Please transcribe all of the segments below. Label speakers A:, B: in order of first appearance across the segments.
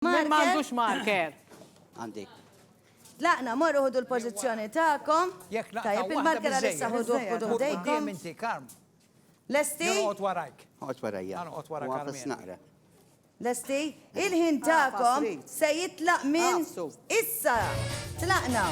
A: M'għandux marker.
B: Għandi.
C: Laqna, morru ħudu l-pozizjoni ta'kom. Tajjeb, il-marker għalissa ħudu dejkom.
D: Inti, Karm.
C: Lesti?
D: Għot warajk.
B: Għot warajja.
D: Għot wara
B: Għafas
D: Karmien.
B: naqra.
C: Lesti? Il-ħin ta'kom se jitlaq minn issa. Tlaqna.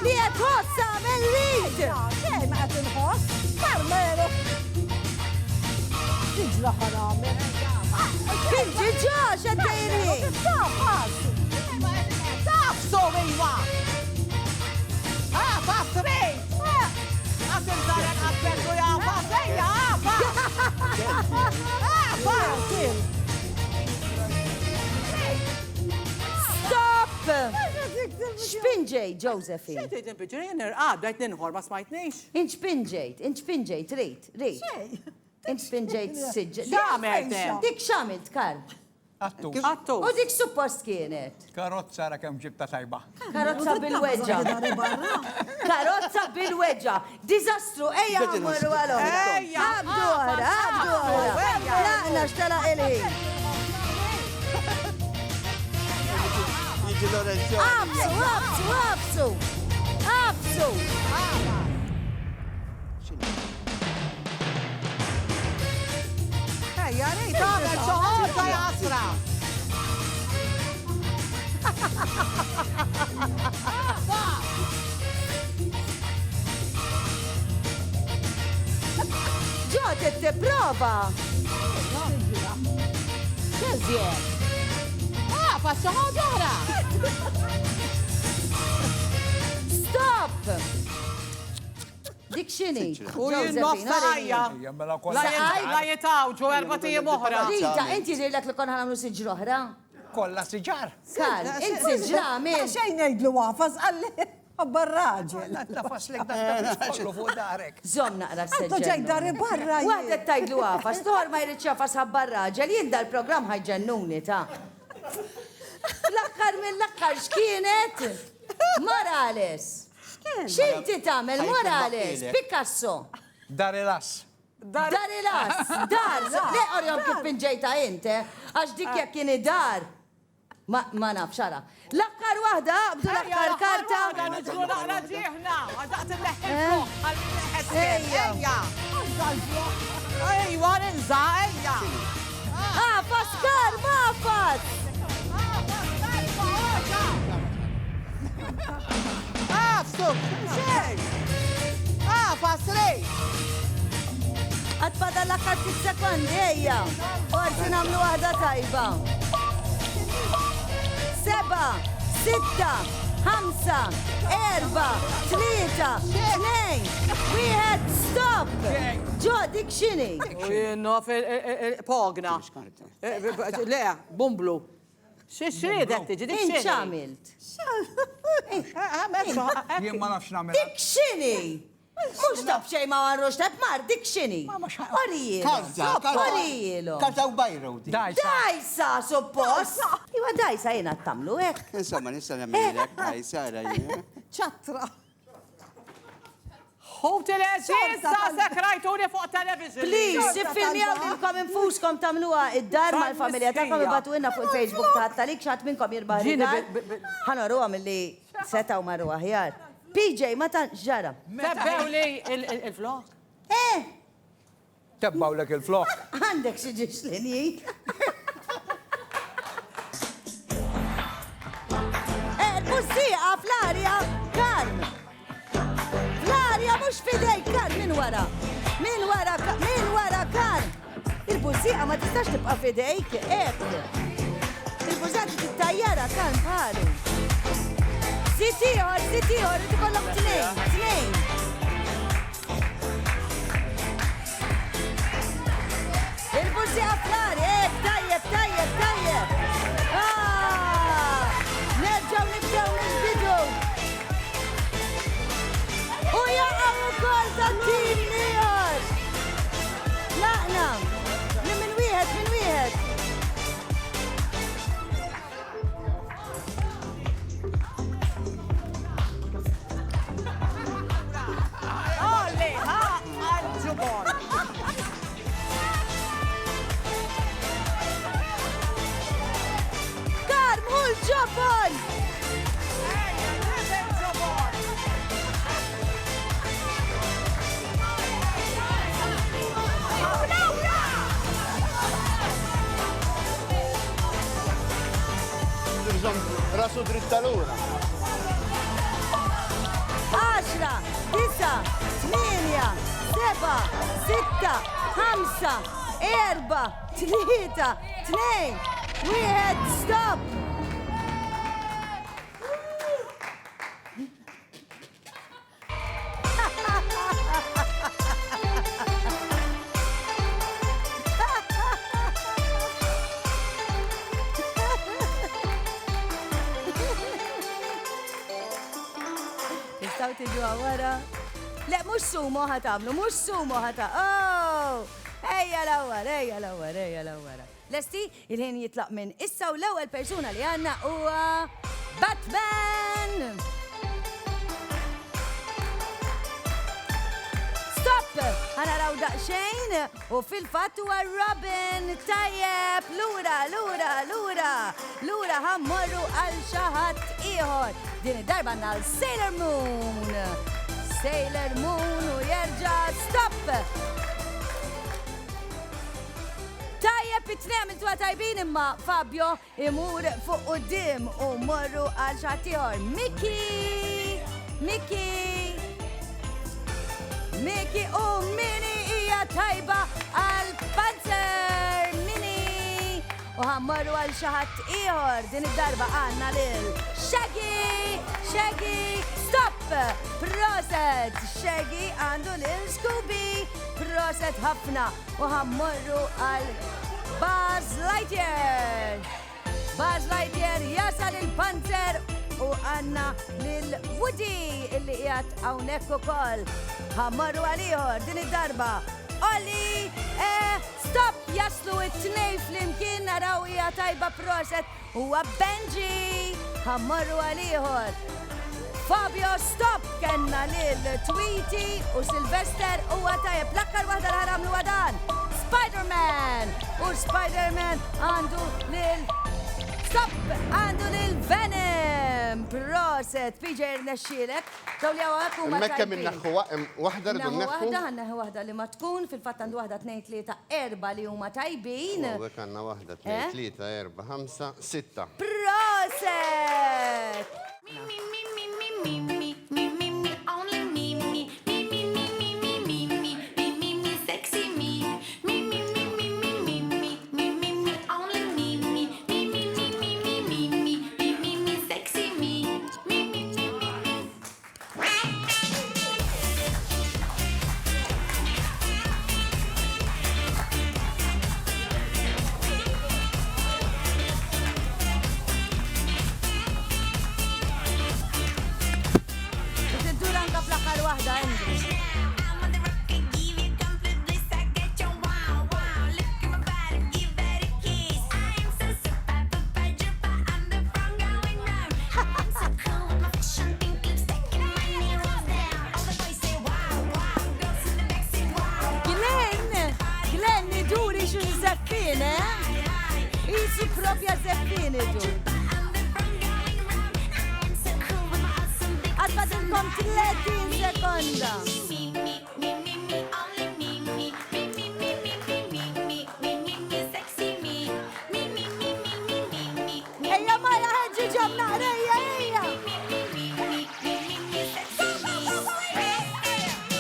C: Li qed ħossa mill-lid!
E: Xej ma qed inħoss? Karmelu! Tiġla ħaramel.
C: Kinġi ġoġ għaddejri!
E: Taf ħas! Taf sowiwa! Taf trid! Għatim zaret għabbellu jafa sejja għafa! Għafa!
C: Stop! Xpinġej, Josephine?
A: Xejt il-bġirin għaddajt ninħor ma smajtnix.
C: Inċpinġejt, rrit. Inċpinġejt siġġ.
A: X'għamilt hemm?
C: Dik xamilt, Karl.
D: Għattu.
A: Għattu.
C: U dik suppost kienet.
D: Karozza ra kem ġibta tajba.
C: Karozza bil-weġġa. Karozza bil-weġġa. Dizastru, ejja għamurru għalom.
A: Ejja.
C: Għabdu għara. Laqna xtala il-ħin.
B: Jiġi Lorenzo.
C: Absu.
A: Ejja, rejt għamel xoħorta jasra.
C: Ġot t-prova.
A: Xeżjed. Faċċa ħoġora.
C: Stop! Dik xini?
A: U jinnofta ħajja.
D: Jammela
A: La jitaw ġo 4 tijiem oħra.
C: Rita, inti dirlek li kon ħanamlu siġru oħra?
D: kolla siġar.
C: Karl, inti siġra għamil.
E: Xejn ngħidlu għafas għalli barraġel.
D: La faslek dak kollu fuq darek.
C: Zom naqra s-seġġel.
E: Għantu ġej dari barra.
C: Għadet tajdlu għafas, toħor ma jridx għafas għabbarraġel, jien dal-program ħajġennuni ta' L-akkar mill-akkar x'kienet? Morales. X'inti tagħmel Morales? Picasso.
D: Darilas.
C: Darilas. Dar. Le orjom kif pinġejta inti, għax dik jekk kieni dar. Ma nafx ara. L-akkar waħda, bdu l-akkar karta.
A: Nġru naqra ġieħna, għadaqt il-leħħel Ejja. Ejwa, ninza, ejja.
C: Għafas, Karl, għafas.
A: Għafsuk, xej. Għafas, rej.
C: Għadbada l-akkar 6 sekondi, ejja. Forsi namlu waħda tajba. 7, 6, 5, 4, 3, 2, 1, stop! Ġo, dik xini?
A: U jennu pogna. Le, bumblu. Xridet tiġi, dik xini?
C: Inċamilt.
D: Jien ma nafx namel.
C: Dik xini? Mux tab xej ma għarrux tab mar, dik xini? Orijilu. Orijilu.
B: Karta u bajru di.
C: Dajsa, suppost. Iwa dajsa jena tamlu, ek.
B: Insomma, nista namilek, dajsa, rajja.
E: ċatra.
A: Hotel Aziz, ta' sekrajturi fuq television.
C: Please, iffilmjaw dinkom infuskom tamluwa id-dar mal-familja ta'kom ibatu inna fuq il-Facebook ta' Għalik xaħat minnkom jirbaħ id-dar. ħanoru għam li setaw marru aħjar. PJ, ma ta' ġara.
A: Tebbew li il-vlog.
D: Tebbaw lek il-flok.
C: Għandek xieġiġ linji. Bussija fl-arja, Karm. Fl-arja mux fidej, Karm, min wara. Min wara, Karm. Il-bussija ma tistax tibqa fidejk, ek. Il-bussija tittajjara, Karm, bħalu. Sitiħor, tikollok tnejn. Il-bussija fl-arja, ek, tajjeb. Nerġaw nibdew il-bidu. U jaqaw ukoll ta' tim ieħor. Laqna.
F: ħarsu dritta lura.
C: 10, 9, 8, 7, 6, 5, 4, 3, 2, 1, stop! Tistaw tiġu għawara? Le, mux sumo ħatamlu, mux sumo ħatamlu. Oh! Ejja l-għawara. Lesti, il-ħin jitlaq minn issa u l-ewwel persuna li għanna huwa Batman! Stop! Ħanaraw daqxejn u fil-fatt huwa Robin. Tajjeb, lura ħammorru għal xaħat ieħor. Din id-darba għandna l-Sailor Moon. Sailor Moon u jerġa' stop! Tajjeb it-tnejn għamiltuha tajbin imma Fabio imur fuq quddiem u morru għal xaħat ieħor. Miki u Mini hija tajba għal Panzer Mini. U ħammorru għal xaħat ieħor din id-darba għandna lil Shaggy, stop! Proset, Shaggy għandu lil Scooby. Proset ħafna u ħammorru għal Buzz Lightyear. Buzz Lightyear jasal il-Panzer u għanna lil Woody illi qiegħed hawnhekk ukoll. Ħammorru għal ieħor din id-darba. Olli, stop! Jaslu it-tnej flimkien naraw hija tajba proset huwa Benji. Ħammorru għal ieħor. Fabio, stop! Kenna lil Tweety u Sylvester huwa tajjeb. L-akkar waħda li ħaramlu għadan. Spider-Man! U Spider-Man għandu lil... Stop! Għandu lil Venom! Proset! PJ rnexxielek. Daw li għawak u ma tajbin.
F: Mekka minn naħħu waħda li
C: Naħu
F: naħħu?
C: waħda, naħu waħda li ma tkun, fil-fatt għandu waħda 2, 3, 4 li huma tajbin.
F: Għawek għanna waħda, 2, 3, 4, 5, 6.
C: Proset! Għadfadilkom 30 sekonda. Ejja Maja ħedġi ġobna ħrejja, ejja.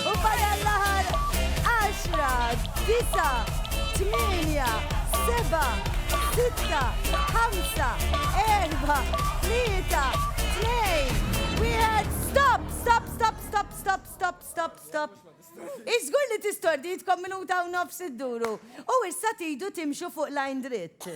C: U bada l-laħar 10, 9, 8, 7, 6, 5, 4, 3, 2, wieħed, stop. Iżgur li tistordi jitkom minuta u nofs id-duru. U issa tidu timxu fuq lajn dritt.